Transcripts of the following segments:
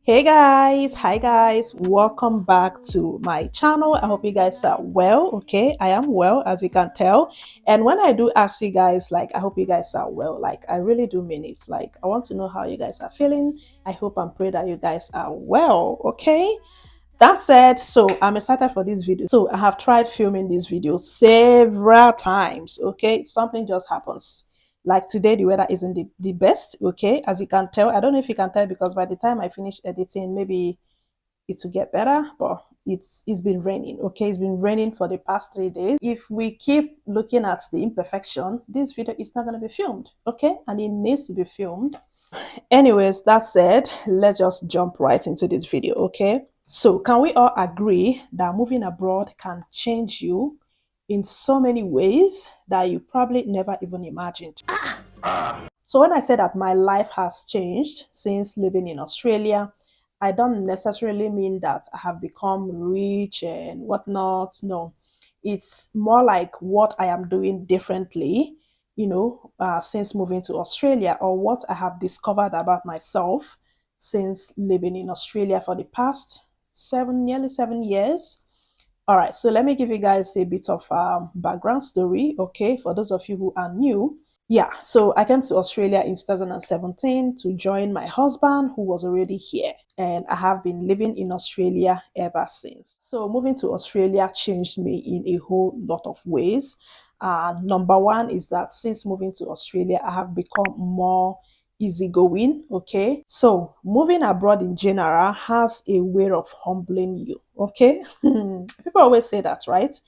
Hey guys, hi guys, welcome back to my channel. I hope you guys are well. Okay, I am well, as you can tell. And when I do ask you guys, like, I hope you guys are well, like, I really do mean it. Like, I want to know how you guys are feeling. I hope and pray that you guys are well. Okay, that said, so I'm excited for this video. So I have tried filming this video several times. Okay, something just happens. Like today, the weather isn't the best. Okay, as you can tell, I don't know if you can tell because by the time I finish editing, maybe it will get better, but it's been raining. Okay, it's been raining for the past 3 days. If we keep looking at the imperfection, this video is not going to be filmed. Okay, and it needs to be filmed. Anyways, that said, let's just jump right into this video. Okay, so can we all agree that moving abroad can change you in so many ways that you probably never even imagined? So when I say that my life has changed since living in Australia, I don't necessarily mean that I have become rich and whatnot. No, it's more like what I am doing differently, since moving to Australia, or what I have discovered about myself since living in Australia for the past nearly 7 years. All right, so let me give you guys a bit of background story, okay, for those of you who are new. Yeah, so I came to Australia in 2017 to join my husband who was already here, and I have been living in Australia ever since. So moving to Australia changed me in a whole lot of ways. Number one is that since moving to Australia, I have become more easygoing. Okay, so moving abroad in general has a way of humbling you. Okay, people always say that, right?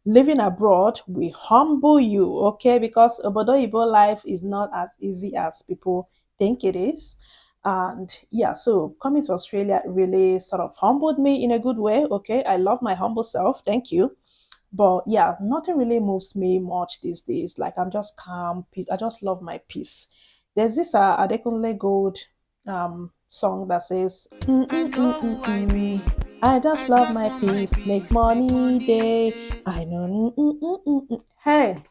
Living abroad will humble you. Okay, because obodo life is not as easy as people think it is. And yeah, so coming to Australia really sort of humbled me in a good way. Okay, I love my humble self, thank you. But yeah, nothing really moves me much these days. Like I'm just calm, peace. I just love my peace. There's this Adekunle Gold song that says, I just love my peace, make money day. I know. Hey,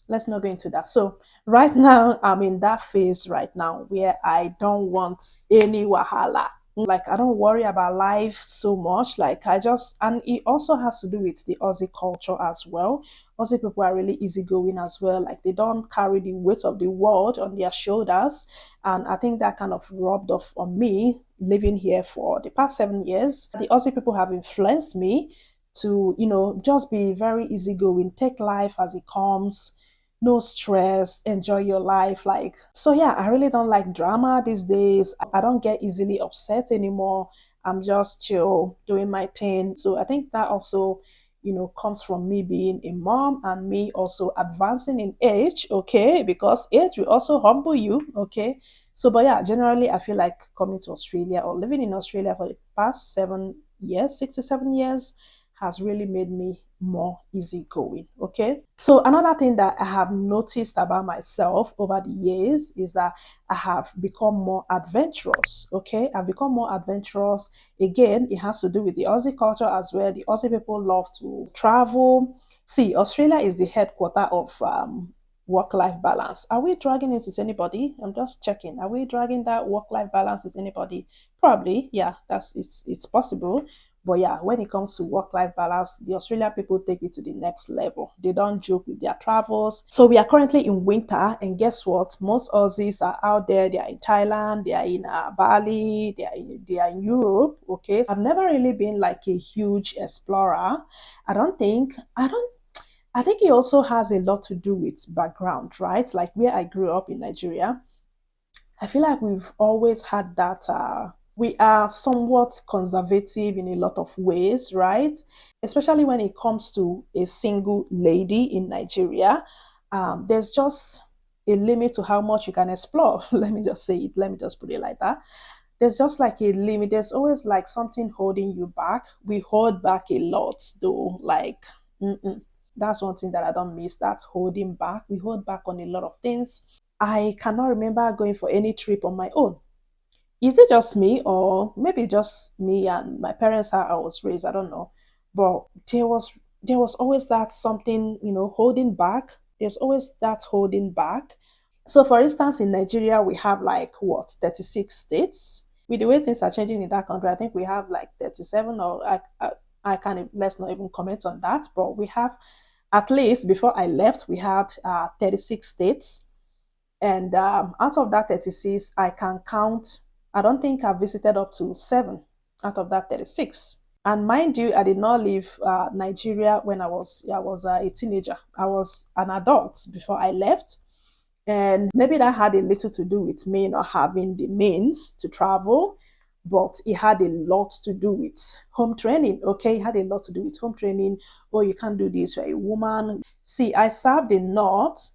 let's not go into that. So right now, I'm in that phase right now where I don't want any wahala. Like I don't worry about life so much. Like I just, and it also has to do with the Aussie culture as well. Aussie people are really easygoing as well. Like they don't carry the weight of the world on their shoulders. And I think that kind of rubbed off on me living here for the past 7 years. The Aussie people have influenced me to, just be very easygoing, take life as it comes, no stress, enjoy your life. Like, so yeah, I really don't like drama these days. I don't get easily upset anymore. I'm just chill, doing my thing. So I think that also, comes from me being a mom and me also advancing in age, okay? Because age will also humble you, okay? So, but yeah, generally, I feel like coming to Australia or living in Australia for the past 7 years, 6 to 7 years, has really made me more easygoing. Okay. So another thing that I have noticed about myself over the years is that I have become more adventurous. Okay. I've become more adventurous. Again, it has to do with the Aussie culture as well. The Aussie people love to travel. See, Australia is the headquarter of work-life balance. Are we dragging it with anybody? I'm just checking. Are we dragging that work-life balance with anybody? Probably. Yeah, it's possible. But yeah, when it comes to work-life balance, the Australian people take it to the next level. They don't joke with their travels. So we are currently in winter, and guess what? Most Aussies are out there. They are in Thailand, they are in Bali, they are in Europe. Okay, I've never really been like a huge explorer. I think it also has a lot to do with background, right? Like where I grew up in Nigeria, I feel like we've always had that. We are somewhat conservative in a lot of ways, right? Especially when it comes to a single lady in Nigeria. There's just a limit to how much you can explore. Let me just say it. Let me just put it like that. There's just like a limit. There's always like something holding you back. We hold back a lot, though. Like, that's one thing that I don't miss. That holding back. We hold back on a lot of things. I cannot remember going for any trip on my own. Is it just me, or maybe just me and my parents, how I was raised? I don't know. But there was always that something, holding back. There's always that holding back. So for instance, in Nigeria, we have like what, 36 states. with the way things are changing in that country, I think we have like 37, or I can't, let's not even comment on that, but we have, at least before I left, we had 36 states. And out of that 36, I can count, I don't think I've visited up to seven out of that 36. And mind you, I did not leave Nigeria when I was a teenager. I was an adult before I left. And maybe that had a little to do with me not having the means to travel, but it had a lot to do with home training. Okay, it had a lot to do with home training. Oh, you can't do this, you're a woman. See, I served in North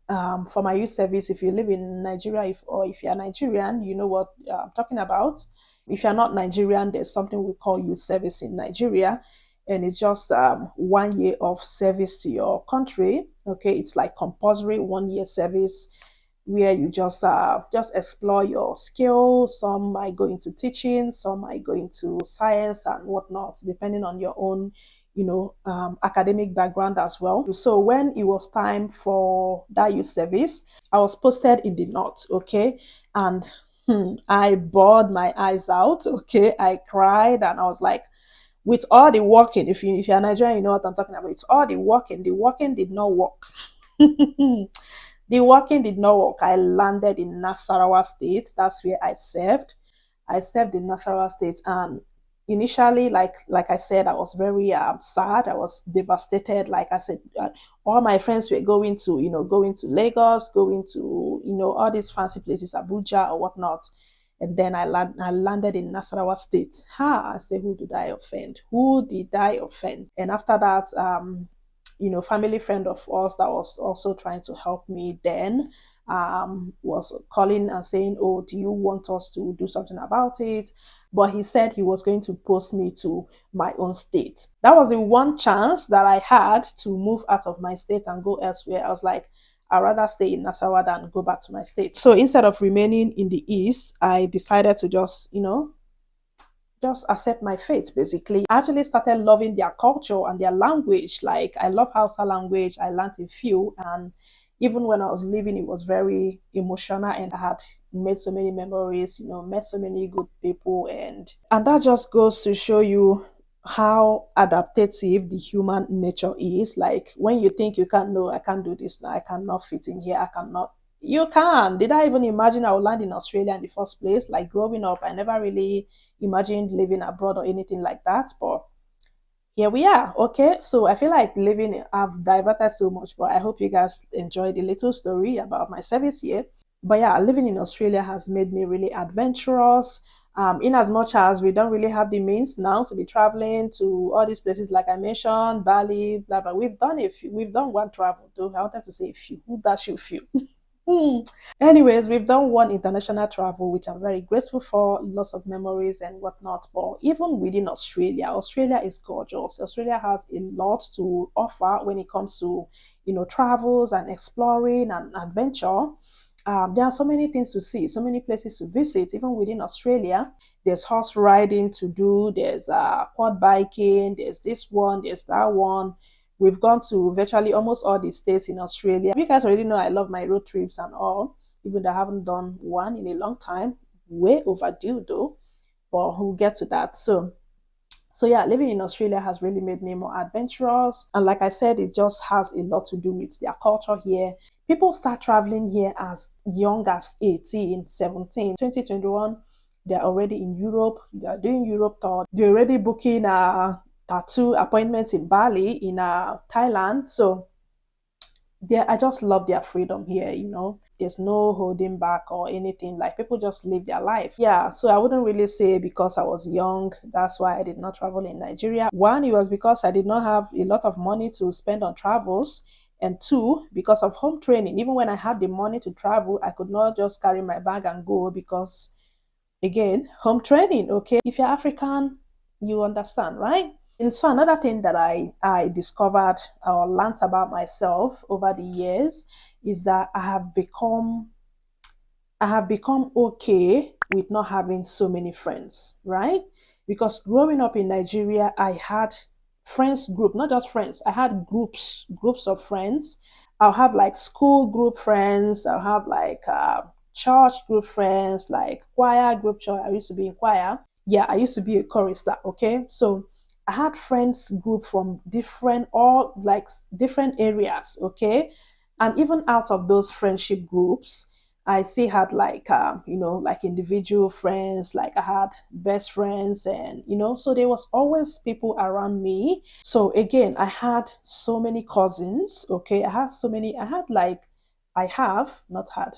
for my youth service. If you live in Nigeria, or if you're Nigerian, you know what I'm talking about. If you're not Nigerian, there's something we call youth service in Nigeria, and it's just 1 year of service to your country. Okay, it's like compulsory 1 year service where you just explore your skills. Some might go into teaching, some might go into science and whatnot, depending on your own, academic background as well. So when it was time for that youth service, I was posted in the north. Okay, and I bawled my eyes out. Okay, I cried and I was like, with all the walking, if you're Nigerian, you know what I'm talking about. It's all the walking did not work. The walking did not work. I landed in Nasarawa State. That's where I served. I served in Nasarawa State, and initially, like I said, I was very sad. I was devastated. Like I said, all my friends were going to Lagos, going to all these fancy places, Abuja or whatnot. And then I landed in Nasarawa State. I said, who did I offend? Who did I offend? And after that, family friend of ours that was also trying to help me then was calling and saying, oh, do you want us to do something about it? But he said he was going to post me to my own state. That was the one chance that I had to move out of my state and go elsewhere. I was like, I'd rather stay in Nasarawa than go back to my state. So instead of remaining in the east, I decided to just accept my fate, basically. I actually started loving their culture and their language. Like, I love Hausa language. I learned a few. And even when I was leaving, it was very emotional. And I had made so many memories, met so many good people. And that just goes to show you how adaptative the human nature is. Like, when you think you can't, no, I can't do this now, I cannot fit in here, I cannot, you can. Did I even imagine I would land in Australia in the first place? Like, growing up, I never really imagined living abroad or anything like that. But here we are. Okay, so I feel like living, I've diverted so much, but I hope you guys enjoyed the little story about my service here. But yeah, living in Australia has made me really adventurous. In as much as we don't really have the means now to be traveling to all these places, like I mentioned, Bali, blah blah. We've done one travel though. I wanted to say a few. Who that should few? Anyways, we've done one international travel, which I'm very grateful for, lots of memories and whatnot. But even within Australia, Australia is gorgeous. Australia has a lot to offer when it comes to, travels and exploring and adventure. There are so many things to see, so many places to visit, even within Australia. There's horse riding to do, there's quad biking, there's this one, there's that one. We've gone to virtually almost all the states in Australia. You guys already know I love my road trips and all, even though I haven't done one in a long time. Way overdue though, but we'll get to that. So yeah, living in Australia has really made me more adventurous. And like I said, it just has a lot to do with their culture here. People start traveling here as young as 18, 17, 2021. They're already in Europe. They're doing Europe tour. They're already booking tattoo appointments in Bali, in Thailand. So I just love their freedom here. There's no holding back or anything. Like, people just live their life. Yeah, so I wouldn't really say because I was young, that's why I did not travel in Nigeria. One, it was because I did not have a lot of money to spend on travels. And two, because of home training. Even when I had the money to travel, I could not just carry my bag and go because, again, home training. Okay, if you're African, you understand, right? And so another thing that I discovered or learned about myself over the years is that I have become okay with not having so many friends, right? Because growing up in Nigeria, I had friends group, not just friends. I had groups of friends. I'll have like school group friends. I'll have like church group friends, like choir group church. I used to be in choir. Yeah, I used to be a chorister. Okay, so I had friends group from different, all like different areas. Okay, and even out of those friendship groups, I still had like like individual friends, like I had best friends, and so there was always people around me. So again, I had so many cousins. Okay, I had like I have not had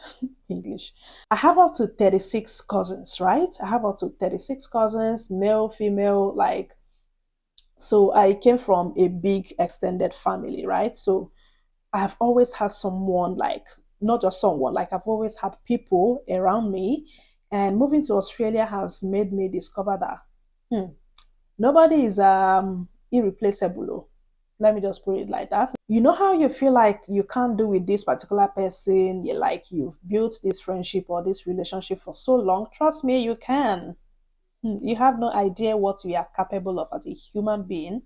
English. I have up to 36 cousins, right? I have up to 36 cousins, male, female, like so I came from a big extended family, right? So I have always had someone, like not just someone, like I've always had people around me. And moving to Australia has made me discover that nobody is irreplaceable. Oh. Let me just put it like that. You know how you feel like you can't do with this particular person, you like you've built this friendship or this relationship for so long. Trust me, you can. You have no idea what we are capable of as a human being.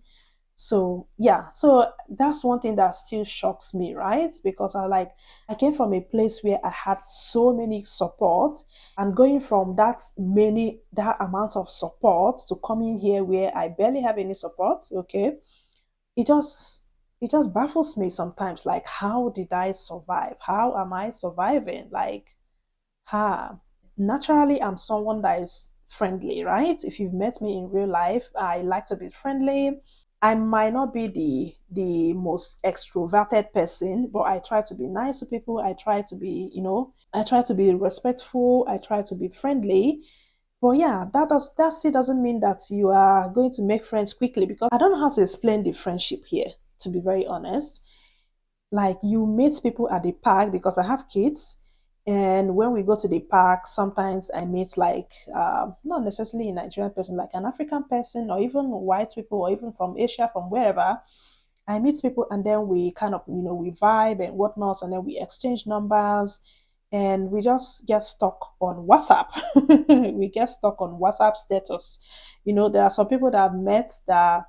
So yeah, so that's one thing that still shocks me, right? Because I came from a place where I had so many support, and going from that amount of support to coming here where I barely have any support, okay, it just it just baffles me sometimes. Like, how did I survive? How am I surviving? Like, naturally, I'm someone that is friendly, right? If you've met me in real life, I like to be friendly. I might not be the most extroverted person, but I try to be nice to people. I try to be, I try to be respectful. I try to be friendly. But yeah, that still doesn't mean that you are going to make friends quickly, because I don't know how to explain the friendship here, to be very honest. Like, you meet people at the park, because I have kids, and when we go to the park, sometimes I meet like not necessarily a Nigerian person, like an African person, or even white people, or even from Asia, from wherever. I meet people, and then we kind of we vibe and whatnot, and then we exchange numbers, and we just get stuck on WhatsApp. We get stuck on WhatsApp status. There are some people that I've met that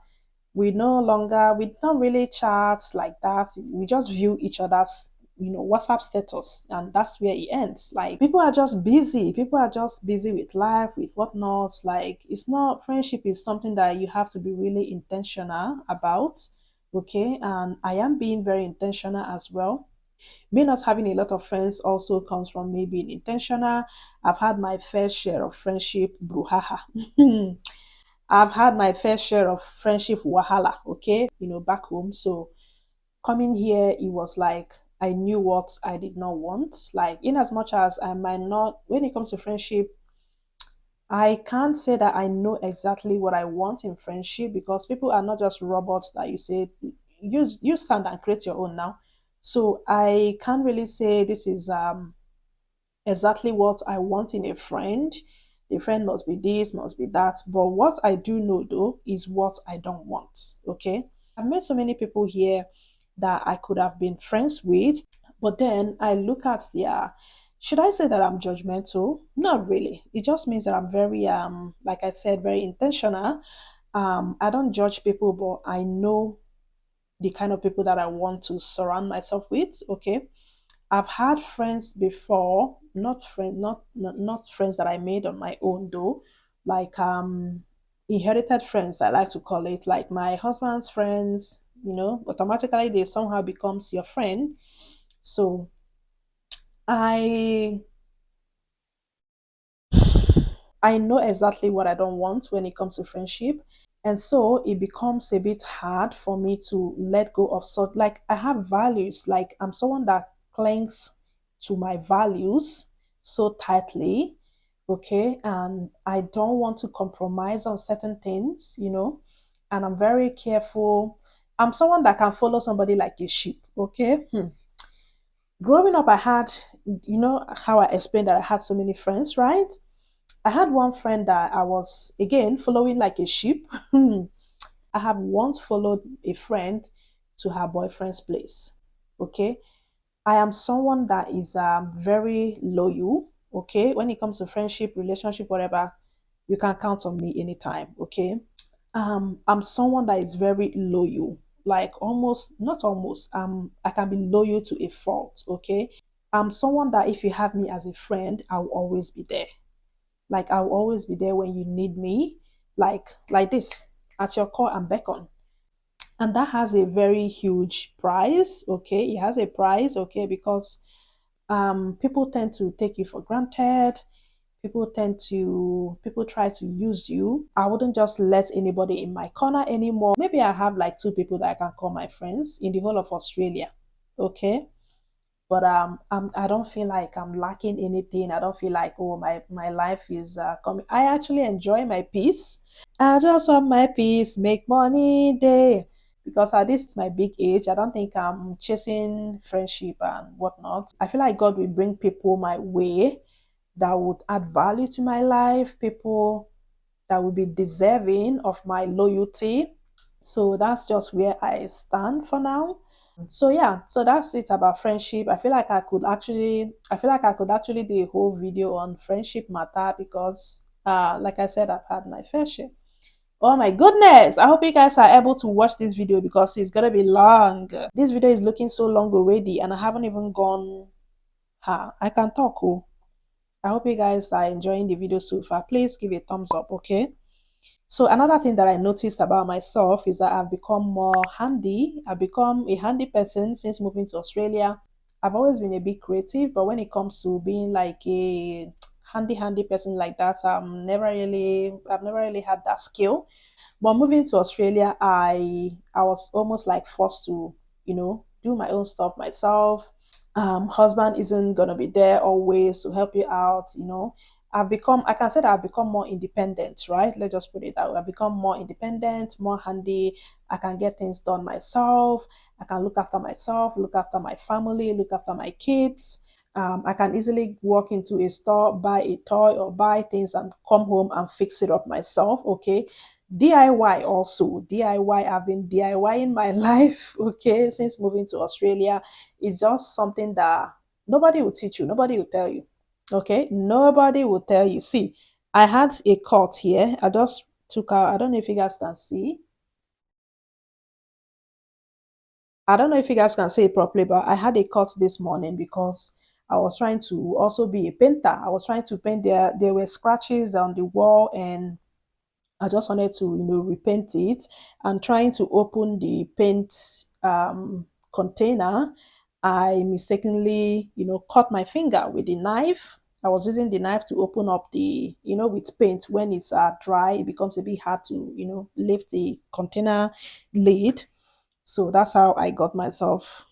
we don't really chat like that. We just view each other's WhatsApp status, and that's where it ends. Like, people are just busy with life, with whatnot. Like, it's not friendship is something that you have to be really intentional about. Okay, and I am being very intentional as well. Me not having a lot of friends also comes from me being intentional. I've had my fair share of friendship brouhaha. I've had my fair share of friendship wahala, okay, back home. So coming here, it was like I knew what I did not want. Like, in as much as I might not, when it comes to friendship, I can't say that I know exactly what I want in friendship, because people are not just robots that you say, use sand and create your own now. So I can't really say this is exactly what I want in a friend. The friend must be this, must be that. But what I do know though is what I don't want. Okay. I've met so many people here that I could have been friends with, but then I look at their, should I say that I'm judgmental? Not really. It just means that I'm very like I said, very intentional. I don't judge people, but I know the kind of people that I want to surround myself with. Okay. I've had friends before, not friends that I made on my own though, like inherited friends, I like to call it, like my husband's friends, automatically they somehow becomes your friend. So I I know exactly what I don't want when it comes to friendship. And so it becomes a bit hard for me to let go of sort, like I have values, like I'm someone that clings to my values so tightly, okay? And I don't want to compromise on certain things, and I'm very careful. I'm someone that can follow somebody like a sheep, okay? Growing up, I had, how I explained that I had so many friends, right? I had one friend that I was again following like a sheep. I have once followed a friend to her boyfriend's place. Okay. I am someone that is very loyal. Okay. When it comes to friendship, relationship, whatever, you can count on me anytime. Okay. I'm someone that is very loyal. Like, almost, not almost, I can be loyal to a fault. Okay. I'm someone that if you have me as a friend, I'll always be there. Like I'll always be there when you need me, like this, at your call and beckon. And that has a very huge price. Okay, it has a price. Okay, because people tend to take you for granted. People try to use you. I wouldn't just let anybody in my corner anymore. Maybe I have like two people that I can call my friends in the whole of Australia. Okay, but I don't feel like I'm lacking anything. I don't feel like, oh, my life is coming. I actually enjoy my peace. I just want my peace, make money day. Because at this my big age, I don't think I'm chasing friendship and whatnot. I feel like God will bring people my way that would add value to my life, people that will be deserving of my loyalty. So that's just where I stand for now. So yeah, so that's it about friendship. I feel like I could actually do a whole video on friendship matter because like I said, I've had my fair share. Oh my goodness, I hope you guys are able to watch this video because it's gonna be long. This video is looking so long already and I haven't even gone. I can talk. Oh, I hope you guys are enjoying the video so far. Please give a thumbs up, okay? So another thing that I noticed about myself is that I've become more handy. I've become a handy person since moving to Australia. I've always been a bit creative, but when it comes to being like a handy person like that, I've never really had that skill. But moving to Australia, I was almost like forced to, do my own stuff myself. Husband isn't gonna be there always to help you out. I can say that I've become more independent, right? Let's just put it that way. I've become more independent, more handy. I can get things done myself. I can look after myself, look after my family, look after my kids. I can easily walk into a store, buy a toy or buy things and come home and fix it up myself. Okay. DIY also. DIY, I've been DIYing my life, okay, since moving to Australia. It's just something that nobody will teach you, nobody will tell you. Okay, nobody will tell you. See, I had a cut here. I just took out, I don't know if you guys can see. I don't know if you guys can see it properly, but I had a cut this morning because I was trying to also be a painter. I was trying to paint there were scratches on the wall and I just wanted to, repaint it and trying to open the paint container. I mistakenly, cut my finger with the knife. I was using the knife to open up with paint. When it's dry, it becomes a bit hard to, lift the container lid. So that's how I got myself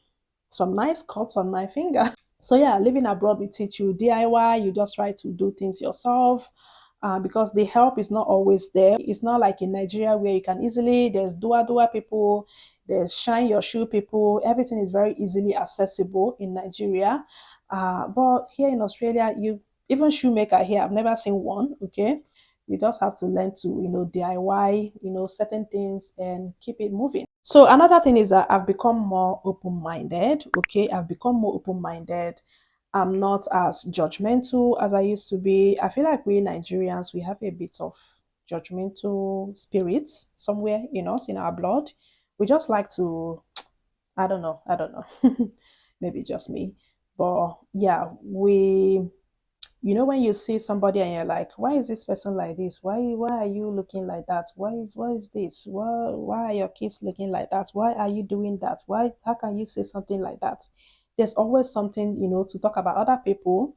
some nice cuts on my finger. So yeah, living abroad will teach you DIY. You just try to do things yourself. Because the help is not always there. It's not like in Nigeria where you can easily, there's dua people, there's shine your shoe people. Everything is very easily accessible in Nigeria. But here in Australia, even shoemaker here, I've never seen one. Okay, you just have to learn to DIY certain things and keep it moving. So another thing is that I've become more open-minded. Okay, I've become more open-minded. I'm not as judgmental as I used to be. I feel like we Nigerians, we have a bit of judgmental spirits somewhere in us, in our blood. We just like to, I don't know. Maybe just me. But yeah, when you see somebody and you're like, why is this person like this? Why are you looking like that? Why is this? Why are your kids looking like that? Why are you doing that? How can you say something like that? There's always something, to talk about other people.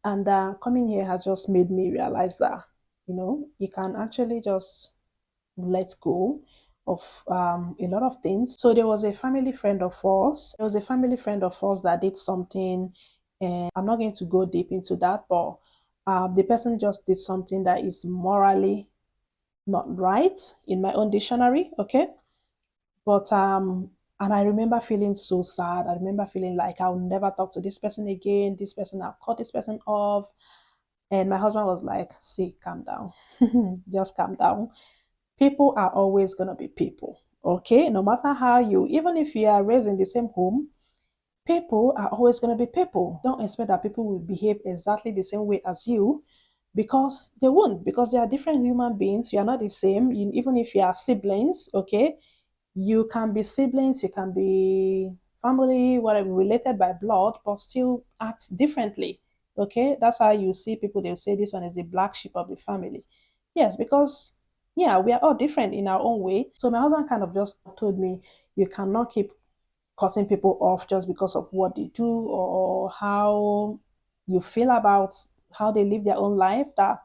And coming here has just made me realize that, you can actually just let go of a lot of things. So there was a family friend of ours. There was a family friend of ours that did something, and I'm not going to go deep into that, but the person just did something that is morally not right in my own dictionary. Okay, but and I remember feeling so sad. I remember feeling like I'll never talk to this person again. This person, I've cut this person off. And my husband was like, see, calm down. Just calm down. People are always going to be people. Okay. No matter how even if you are raised in the same home, people are always going to be people. Don't expect that people will behave exactly the same way as you because they won't, because they are different human beings. You are not the same. Even if you are siblings, okay, you can be siblings, you can be family, whatever, related by blood, but still act differently. Okay, that's how you see people, they'll say this one is the black sheep of the family. Yes, because yeah, we are all different in our own way. So my husband kind of just told me, you cannot keep cutting people off just because of what they do or how you feel about how they live their own life. That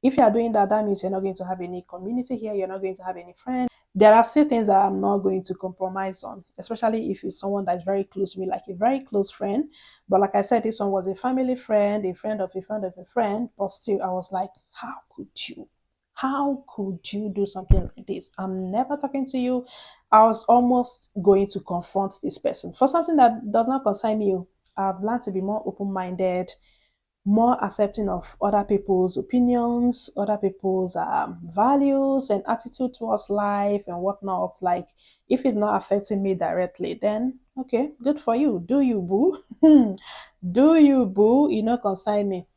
if you are doing that, that means you're not going to have any community here, you're not going to have any friends. There are still things that I'm not going to compromise on, especially if it's someone that's very close to me, like a very close friend. But like I said, this one was a family friend, a friend of a friend of a friend. But still, I was like, how could you? How could you do something like this? I'm never talking to you. I was almost going to confront this person for something that does not concern me. I've learned to be more open minded, more accepting of other people's opinions, other people's values and attitude towards life and whatnot. Like, if it's not affecting me directly, then okay, good for you. Do you, boo? Do you, boo? You know, consign me.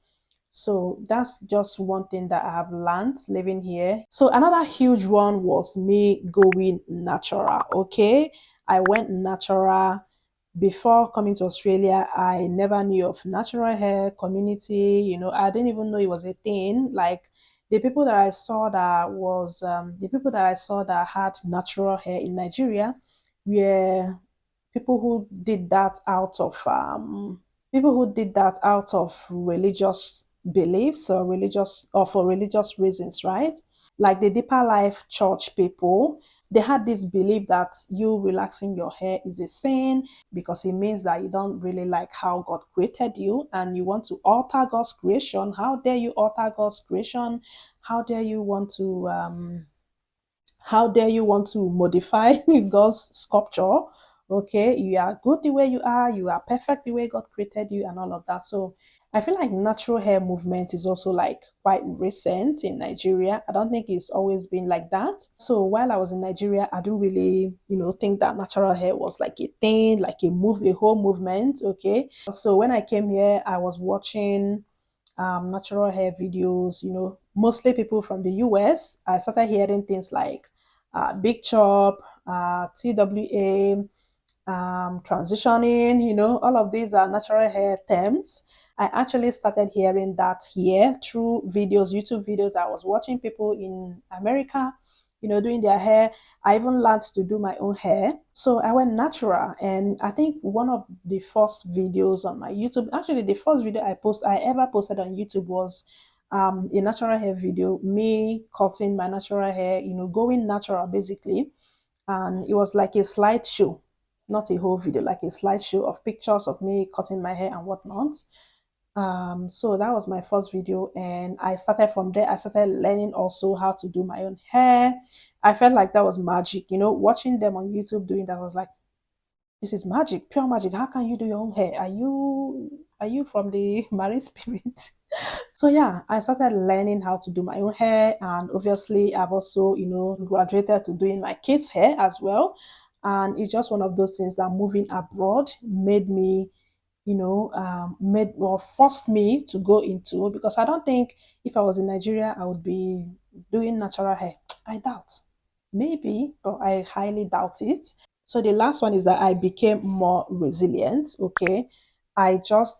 So that's just one thing that I have learned living here. So another huge one was me going natural. Okay, I went natural before coming to Australia. I never knew of natural hair community. You know, I didn't even know it was a thing. Like the people that I saw that was the people that I saw that had natural hair in Nigeria were people who did that out of religious beliefs or religious or for religious reasons, right? Like the deeper life church people, they had this belief that you relaxing your hair is a sin because it means that you don't really like how God created you and you want to alter God's creation. How dare you alter God's creation? How dare you want to how dare you want to modify God's sculpture? Okay, you are good the way you are perfect the way God created you, and all of that. So I feel like natural hair movement is also like quite recent in Nigeria. I don't think it's always been like that. So while I was in Nigeria, I don't really, think that natural hair was like a thing, like a whole movement. Okay. So when I came here, I was watching natural hair videos, mostly people from the US. I started hearing things like Big Chop, TWA, transitioning, all of these are natural hair terms. I actually started hearing that here through videos, YouTube videos that I was watching people in America, doing their hair. I even learned to do my own hair. So I went natural. And I think one of the first videos on my YouTube, actually the first video I ever posted on YouTube was a natural hair video, me cutting my natural hair, going natural basically. And it was like a slideshow, not a whole video, like a slideshow of pictures of me cutting my hair and whatnot. So that was my first video, and I started from there. I started learning also how to do my own hair. I felt like that was magic, watching them on YouTube doing that. I was like, this is magic, pure magic. How can you do your own hair? Are you from the marine spirit? So yeah, I started learning how to do my own hair, and obviously I've also, graduated to doing my kids' hair as well. And it's just one of those things that moving abroad made me, made or forced me to go into, because I don't think if I was in Nigeria I would be doing natural hair. I doubt. Maybe, but I highly doubt it. So the last one is that I became more resilient. Okay. There's just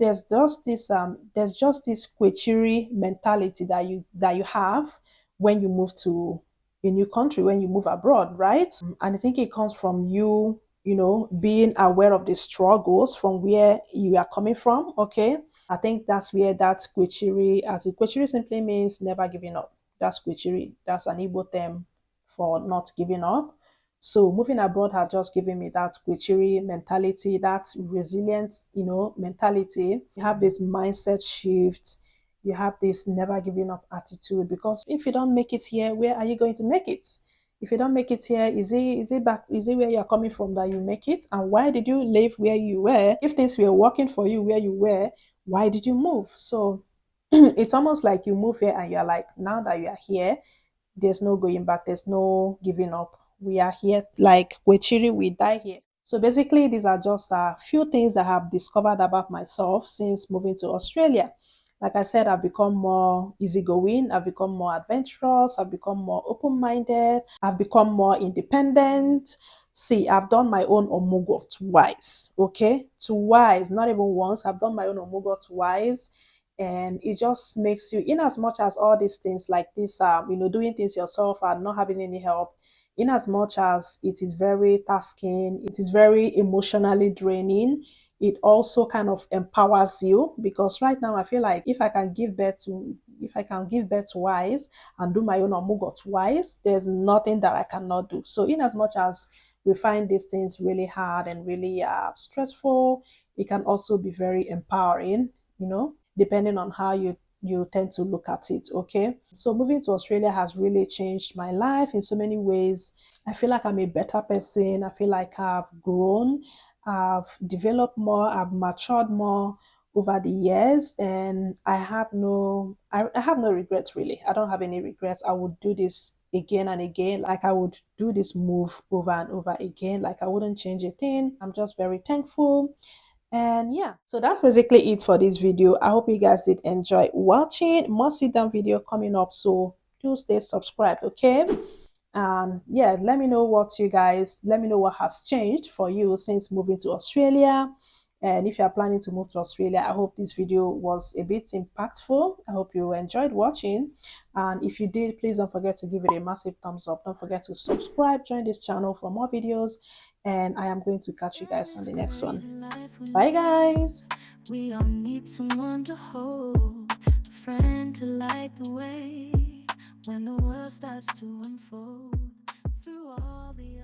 this quechiri mentality that you have when you move to a new country, when you move abroad, right? And I think it comes from you, being aware of the struggles from where you are coming from. Okay. I think that's where that quechiri, as quechiri simply means never giving up. That's quechiri. That's an Igbo term for not giving up. So moving abroad has just given me that Kwichiri mentality, that resilient, mentality. You have this mindset shift. You have this never giving up attitude, because if you don't make it here, where are you going to make it? If you don't make it here, is it where you're coming from that you make it? And why did you live where you were? If things were working for you where you were, why did you move? So it's almost like you move here and you're like, now that you are here, there's no going back, there's no giving up. We are here like Wechiri, we die here. So basically, these are just a few things that I have discovered about myself since moving to Australia. Like I said, I've become more easygoing, I've become more adventurous, I've become more open-minded, I've become more independent. See, I've done my own omugo twice, okay? Twice, not even once. I've done my own omugo twice. And it just makes you, in as much as all these things like this, doing things yourself and not having any help, in as much as it is very tasking, it is very emotionally draining, it also kind of empowers you, because right now I feel like if I can give birth twice and do my own omugo twice, there's nothing that I cannot do. So in as much as we find these things really hard and really stressful, it can also be very empowering, depending on how you tend to look at it. Okay, so moving to Australia has really changed my life in so many ways. I feel like I'm a better person. I feel like I've grown, I've developed more, I've matured more over the years, and I have no regrets really. I don't have any regrets. I would do this again and again. Like I would do this move over and over again. Like I wouldn't change a thing. I'm just very thankful. And yeah, so that's basically it for this video. I hope you guys did enjoy watching. More sit down video coming up, so do stay subscribed, okay? And yeah, let me know what has changed for you since moving to Australia. And if you are planning to move to Australia, I hope this video was a bit impactful. I hope you enjoyed watching. And if you did, please don't forget to give it a massive thumbs up. Don't forget to subscribe, join this channel for more videos. And I am going to catch you guys on the next one. Bye, guys. We all need someone to hold, a friend to light the way when the world starts to unfold through all the